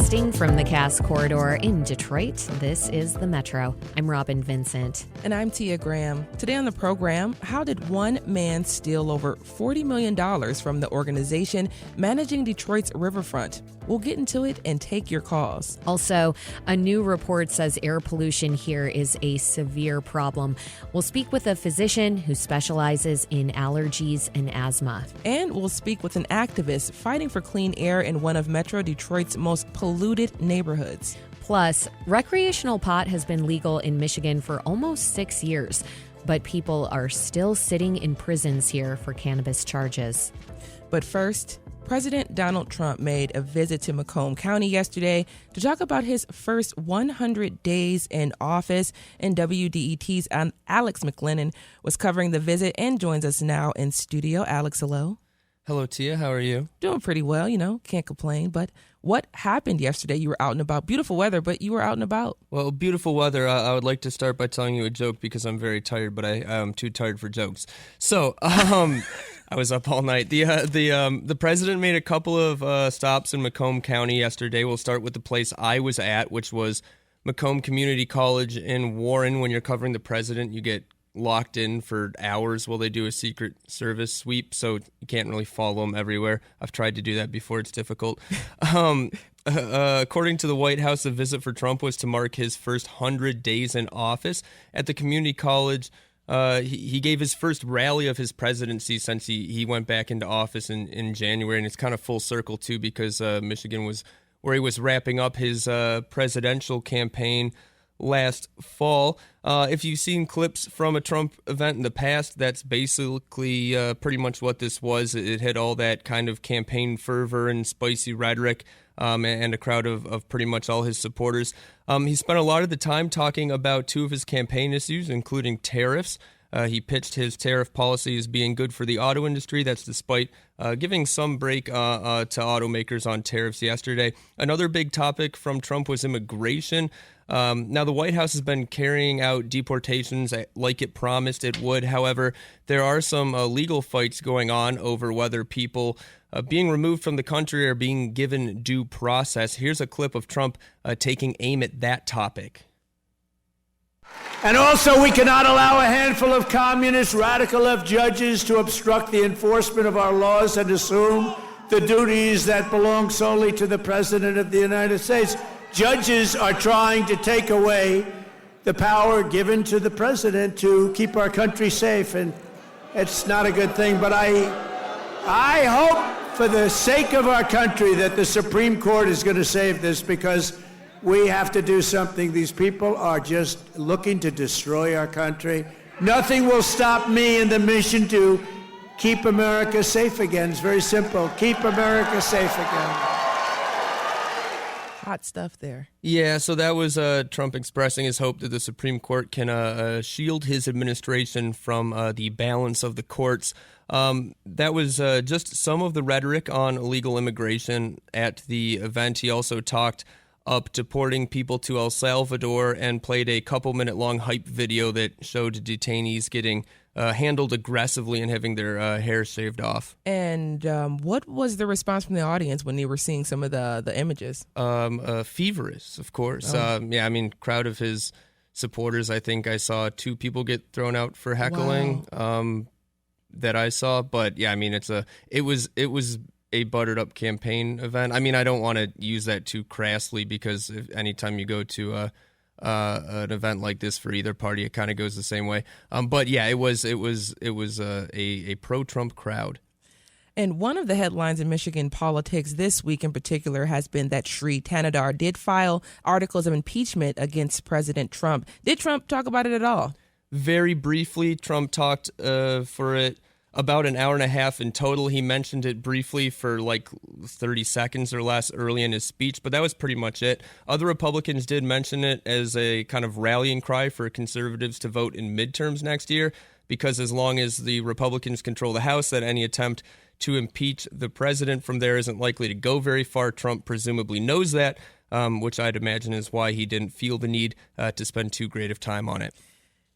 Broadcasting from the Cass Corridor in Detroit, this is The Metro. I'm Robin Vincent. And I'm Tia Graham. Today on the program, how did one man steal over $40 million from the organization managing Detroit's riverfront? We'll get into it and take your calls. Also, a new report says air pollution here is a severe problem. We'll speak with a physician who specializes in allergies and asthma. And we'll speak with an activist fighting for clean air in one of Metro Detroit's most polluted neighborhoods. Plus, recreational pot has been legal in Michigan for almost 6 years, but people are still sitting in prisons here for cannabis charges. But first, President Donald Trump made a visit to Macomb County yesterday to talk about his first 100 days in office, and WDET's Alex McLennan was covering the visit and joins us now in studio. Alex, hello. Hello, Tia. How are you? Doing pretty well, can't complain. But what happened yesterday? You were out and about. Beautiful weather, but you were out and about. Well, beautiful weather. I would like to start by telling you a joke because I'm very tired, but I'm too tired for jokes. So, I was up all night. The president made a couple of stops in Macomb County yesterday. We'll start with the place I was at, which was Macomb Community College in Warren. When you're covering the president, you get locked in for hours while they do a Secret Service sweep, so you can't really follow them everywhere. I've tried to do that before. It's difficult. According to the White House, the visit for Trump was to mark his first 100 days in office. At the community college, he gave his first rally of his presidency since he went back into office in January, and it's kind of full circle, too, because Michigan was where he was wrapping up his presidential campaign last fall. If you've seen clips from a Trump event in the past, that's basically pretty much what this was. It had all that kind of campaign fervor and spicy rhetoric and a crowd of pretty much all his supporters. He spent a lot of the time talking about two of his campaign issues, including tariffs. He pitched his tariff policy as being good for the auto industry. That's despite giving some break to automakers on tariffs yesterday. Another big topic from Trump was immigration. Now, the White House has been carrying out deportations like it promised it would. However, there are some legal fights going on over whether people being removed from the country are being given due process. Here's a clip of Trump taking aim at that topic. And also, we cannot allow a handful of communist radical left judges to obstruct the enforcement of our laws and assume the duties that belong solely to the President of the United States. Judges are trying to take away the power given to the president to keep our country safe, and it's not a good thing. But I hope, for the sake of our country, that the Supreme Court is going to save this, because we have to do something. These people are just looking to destroy our country. Nothing will stop me in the mission to keep America safe again. It's very simple. Keep America safe again. Hot stuff there. Yeah, so that was Trump expressing his hope that the Supreme Court can shield his administration from the balance of the courts. That was just some of the rhetoric on illegal immigration at the event. He also talked up deporting people to El Salvador and played a couple-minute-long hype video that showed detainees getting handled aggressively and having their hair shaved off. And what was the response from the audience when they were seeing some of the images? Feverish, of course. Crowd of his supporters. I think I saw 2 people get thrown out for heckling. Wow. That I saw. But yeah, it was a buttered up campaign event. I don't want to use that too crassly, because anytime you go to an event like this for either party, it kind of goes the same way. But yeah, it was a pro-Trump crowd. And one of the headlines in Michigan politics this week in particular has been that Sri Tanadar did file articles of impeachment against President Trump. Did Trump talk about it at all? Very briefly, Trump talked for about an hour and a half in total. He mentioned it briefly for like 30 seconds or less early in his speech, but that was pretty much it. Other Republicans did mention it as a kind of rallying cry for conservatives to vote in midterms next year, because as long as the Republicans control the House, that any attempt to impeach the president from there isn't likely to go very far. Trump presumably knows that, which I'd imagine is why he didn't feel the need to spend too great of time on it.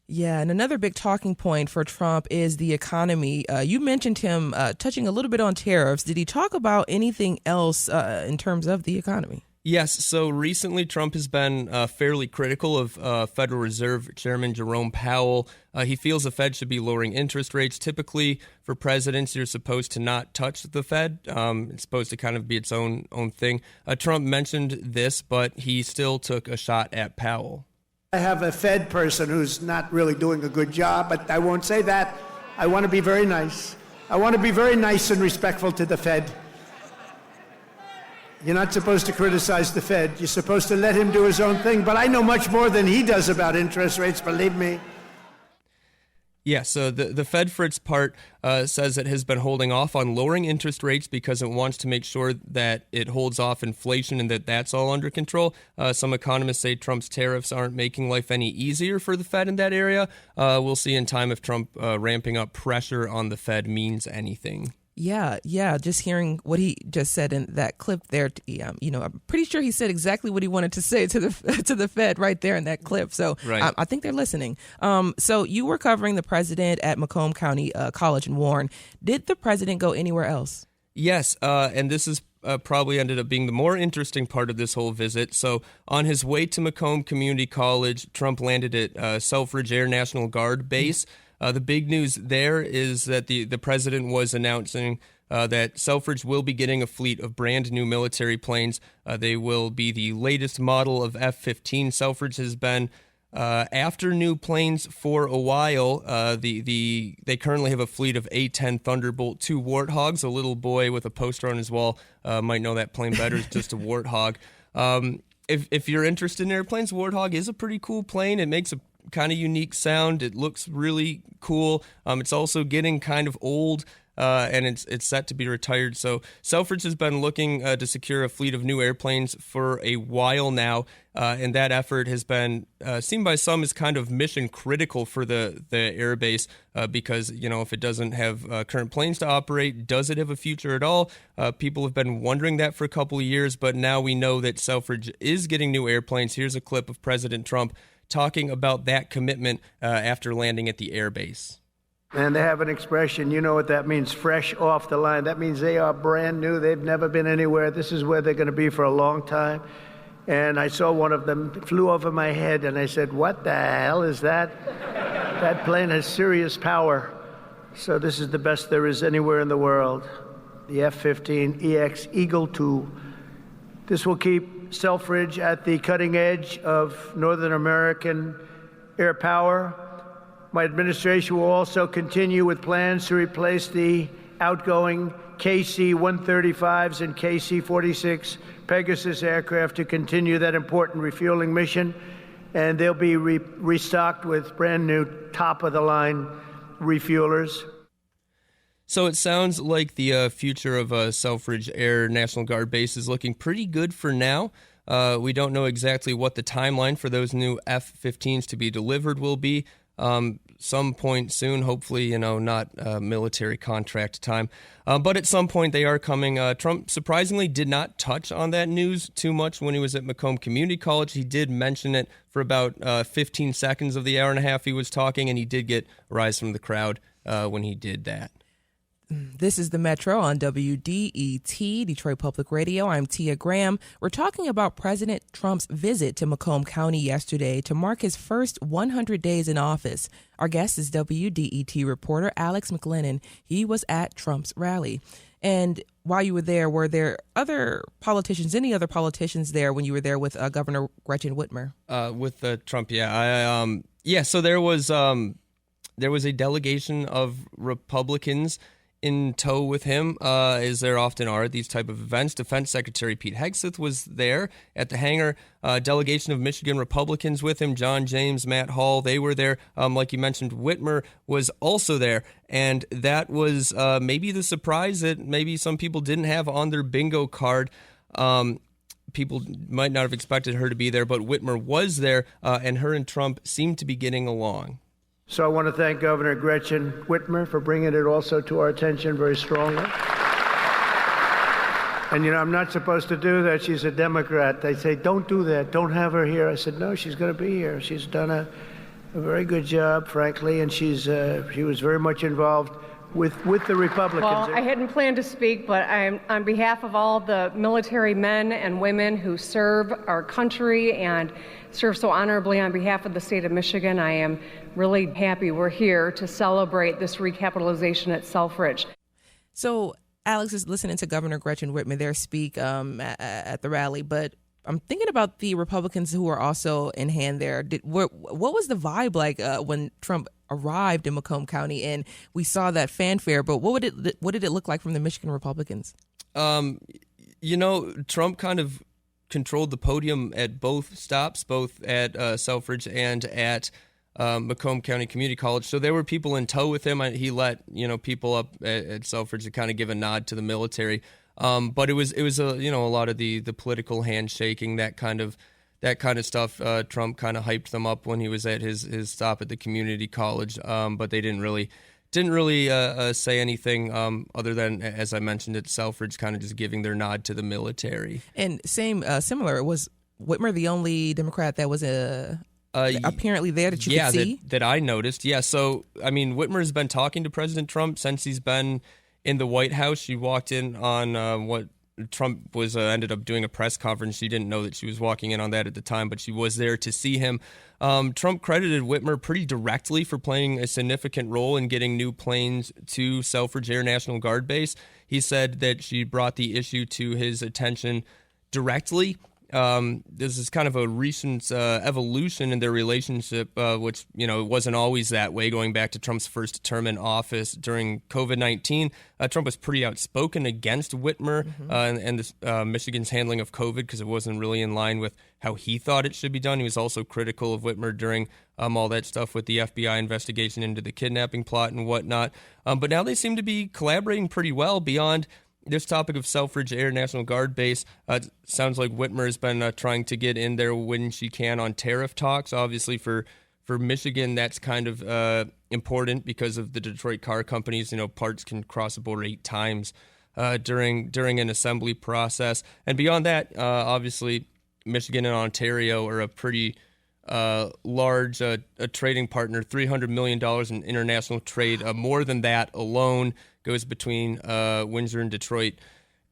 Yeah, and another big talking point for Trump is the economy. You mentioned him touching a little bit on tariffs. Did he talk about anything else in terms of the economy? Yes, so recently Trump has been fairly critical of Federal Reserve Chairman Jerome Powell. He feels the Fed should be lowering interest rates. Typically, for presidents, you're supposed to not touch the Fed. It's supposed to kind of be its own thing. Trump mentioned this, but he still took a shot at Powell. I have a Fed person who's not really doing a good job, but I won't say that. I want to be very nice. I want to be very nice and respectful to the Fed. You're not supposed to criticize the Fed. You're supposed to let him do his own thing. But I know much more than he does about interest rates, believe me. Yeah, so the Fed, for its part, says it has been holding off on lowering interest rates because it wants to make sure that it holds off inflation and that that's all under control. Some economists say Trump's tariffs aren't making life any easier for the Fed in that area. We'll see in time if Trump ramping up pressure on the Fed means anything. Yeah. Just hearing what he just said in that clip there, I'm pretty sure he said exactly what he wanted to say to the Fed right there in that clip. So right. I think they're listening. So you were covering the president at Macomb County College in Warren. Did the president go anywhere else? Yes, and this is probably ended up being the more interesting part of this whole visit. So on his way to Macomb Community College, Trump landed at Selfridge Air National Guard Base. The big news there is that the president was announcing that Selfridge will be getting a fleet of brand new military planes. They will be the latest model of F-15. Selfridge has been after new planes for a while. They currently have a fleet of A-10 Thunderbolt II Warthogs. A little boy with a poster on his wall might know that plane better. It's just a Warthog. If you're interested in airplanes, Warthog is a pretty cool plane. It makes a kind of unique sound. It looks really cool. It's also getting kind of old, and it's set to be retired. So Selfridge has been looking to secure a fleet of new airplanes for a while now, and that effort has been seen by some as kind of mission critical for the air base because, if it doesn't have current planes to operate, does it have a future at all? People have been wondering that for a couple of years, but now we know that Selfridge is getting new airplanes. Here's a clip of President Trump talking about that commitment after landing at the airbase. And they have an expression, you know what that means, fresh off the line. That means they are brand new. They've never been anywhere. This is where they're going to be for a long time. And I saw one of them flew over my head, and I said, what the hell is that? That plane has serious power. So this is the best there is anywhere in the world. The F-15EX Eagle II. This will keep Selfridge at the cutting edge of Northern American air power. My administration will also continue with plans to replace the outgoing KC-135s and KC-46 Pegasus aircraft to continue that important refueling mission. And they'll be restocked with brand new top-of-the-line refuelers. So it sounds like the future of Selfridge Air National Guard Base is looking pretty good for now. We don't know exactly what the timeline for those new F-15s to be delivered will be. Some point soon, hopefully, not military contract time. But at some point they are coming. Trump surprisingly did not touch on that news too much when he was at Macomb Community College. He did mention it for about 15 seconds of the hour and a half he was talking, and he did get a rise from the crowd when he did that. This is the Metro on WDET, Detroit Public Radio. I'm Tia Graham. We're talking about President Trump's visit to Macomb County yesterday to mark his first 100 days in office. Our guest is WDET reporter Alex McLennan. He was at Trump's rally. And while you were there, were there any other politicians there when you were there with Governor Gretchen Whitmer? With Trump, yeah. So there was a delegation of Republicans in tow with him, as there often are at these type of events. Defense Secretary Pete Hegseth was there at the hangar. Delegation of Michigan Republicans with him, John James, Matt Hall, they were there. Like you mentioned, Whitmer was also there. And that was maybe the surprise that maybe some people didn't have on their bingo card. People might not have expected her to be there, but Whitmer was there, and her and Trump seemed to be getting along. So I want to thank Governor Gretchen Whitmer for bringing it also to our attention very strongly. And, I'm not supposed to do that. She's a Democrat. They say, don't do that. Don't have her here. I said, no, she's going to be here. She's done a very good job, frankly, and she was very much involved with the Republicans? Well, I hadn't planned to speak, but I'm on behalf of all the military men and women who serve our country and serve so honorably on behalf of the state of Michigan. I am really happy we're here to celebrate this recapitalization at Selfridge. So Alex is listening to Governor Gretchen Whitmer there speak at the rally, but I'm thinking about the Republicans who are also in hand there. What was the vibe like when Trump arrived in Macomb County and we saw that fanfare? But what did it look like from the Michigan Republicans? Trump kind of controlled the podium at both stops, both at Selfridge and at Macomb County Community College. So there were people in tow with him. He let people up at Selfridge to kind of give a nod to the military. But it was a lot of the political handshaking, that kind of stuff. Trump kind of hyped them up when he was at his stop at the community college. But they didn't really say anything other than, as I mentioned, at Selfridge, kind of just giving their nod to the military. And similar, was Whitmer the only Democrat that was apparently there that you could see? That I noticed. Yeah. So, Whitmer has been talking to President Trump since he's been in the White House. She walked in on what Trump was ended up doing a press conference. She didn't know that she was walking in on that at the time, but she was there to see him. Trump credited Whitmer pretty directly for playing a significant role in getting new planes to Selfridge Air National Guard Base. He said that she brought the issue to his attention directly. This is kind of a recent evolution in their relationship, which, it wasn't always that way. Going back to Trump's first term in office during COVID-19, Trump was pretty outspoken against Whitmer and Michigan's handling of COVID because it wasn't really in line with how he thought it should be done. He was also critical of Whitmer during all that stuff with the FBI investigation into the kidnapping plot and whatnot. But now they seem to be collaborating pretty well beyond this topic of Selfridge Air National Guard Base. It sounds like Whitmer has been trying to get in there when she can on tariff talks. Obviously, for Michigan, that's kind of important because of the Detroit car companies. Parts can cross the border 8 times during an assembly process. And beyond that, obviously, Michigan and Ontario are a pretty large a trading partner. $300 million in international trade. More than that alone goes between Windsor and Detroit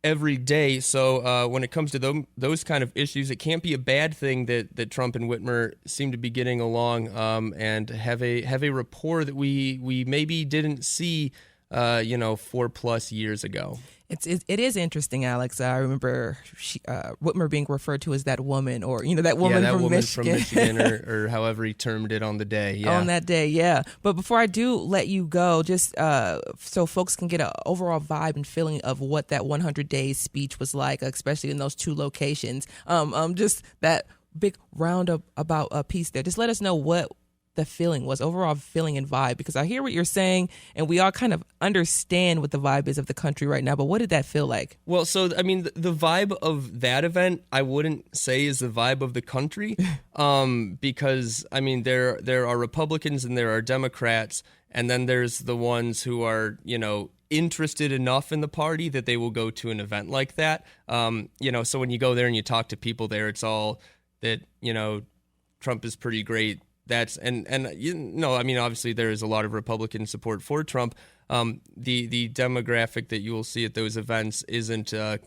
every day. So when it comes to those kind of issues, it can't be a bad thing that Trump and Whitmer seem to be getting along and have a rapport that we maybe didn't see 4+ years ago. It is interesting, Alex. I remember Whitmer being referred to as that woman, or that woman from Michigan, or however he termed it on the day. Yeah. On that day, yeah. But before I do let you go, just so folks can get an overall vibe and feeling of what that 100 days speech was like, especially in those 2 locations. Just that big roundabout piece there. Just let us know what the feeling was, overall feeling and vibe, because I hear what you're saying and we all kind of understand what the vibe is of the country right now, but what did that feel like? Well, so the vibe of that event I wouldn't say is the vibe of the country because there are Republicans and there are Democrats, and then there's the ones who are interested enough in the party that they will go to an event like that. So when you go there and you talk to people there, it's all that Trump is pretty great. Obviously there is a lot of Republican support for Trump. The demographic that you will see at those events isn't, I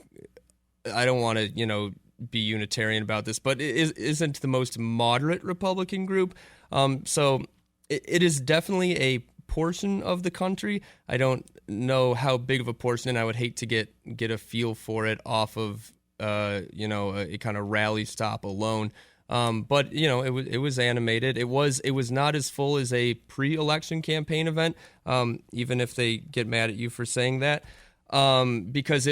don't want to, be Unitarian about this, but it isn't the most moderate Republican group. So it is definitely a portion of the country. I don't know how big of a portion, and I would hate to get a feel for it off of, a kind of rally stop alone. But it was animated. It was not as full as a pre-election campaign event, even if they get mad at you for saying that, because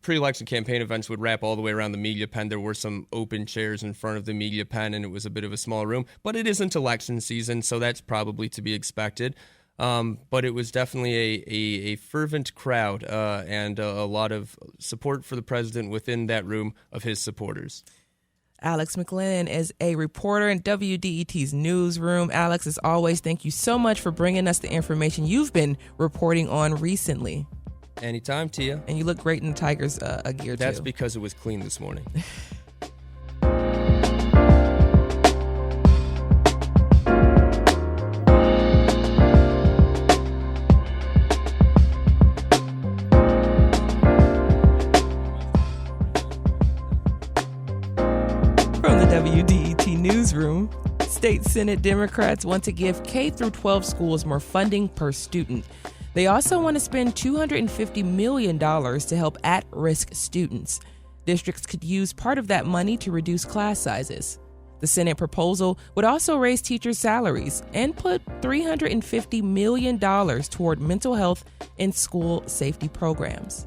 pre-election campaign events would wrap all the way around the media pen. There were some open chairs in front of the media pen, and it was a bit of a small room. But it isn't election season, so that's probably to be expected. But it was definitely a fervent crowd and a lot of support for the president within that room of his supporters. Alex McLennan is a reporter in WDET's newsroom. Alex, as always, thank you so much for bringing us the information you've been reporting on recently. Anytime, Tia. And you look great in the Tigers gear, too. That's because it was clean this morning. State Senate Democrats want to give K-12 schools more funding per student. They also want to spend $250 million to help at-risk students. Districts could use part of that money to reduce class sizes. The Senate proposal would also raise teachers' salaries and put $350 million toward mental health and school safety programs.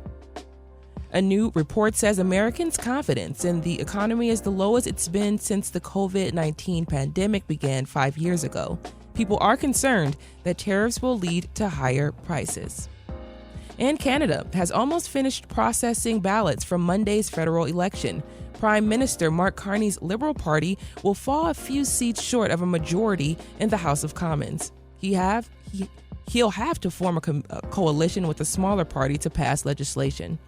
A new report says Americans' confidence in the economy is the lowest it's been since the COVID-19 pandemic began 5 years ago. People are concerned that tariffs will lead to higher prices. And Canada has almost finished processing ballots from Monday's federal election. Prime Minister Mark Carney's Liberal Party will fall a few seats short of a majority in the House of Commons. He'll have to form a coalition with a smaller party to pass legislation.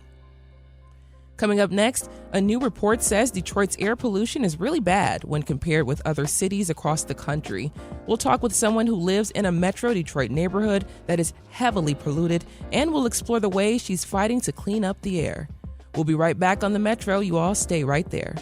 Coming up next, a new report says Detroit's air pollution is really bad when compared with other cities across the country. We'll talk with someone who lives in a Metro Detroit neighborhood that is heavily polluted, and we'll explore the ways she's fighting to clean up the air. We'll be right back on the Metro. You all stay right there.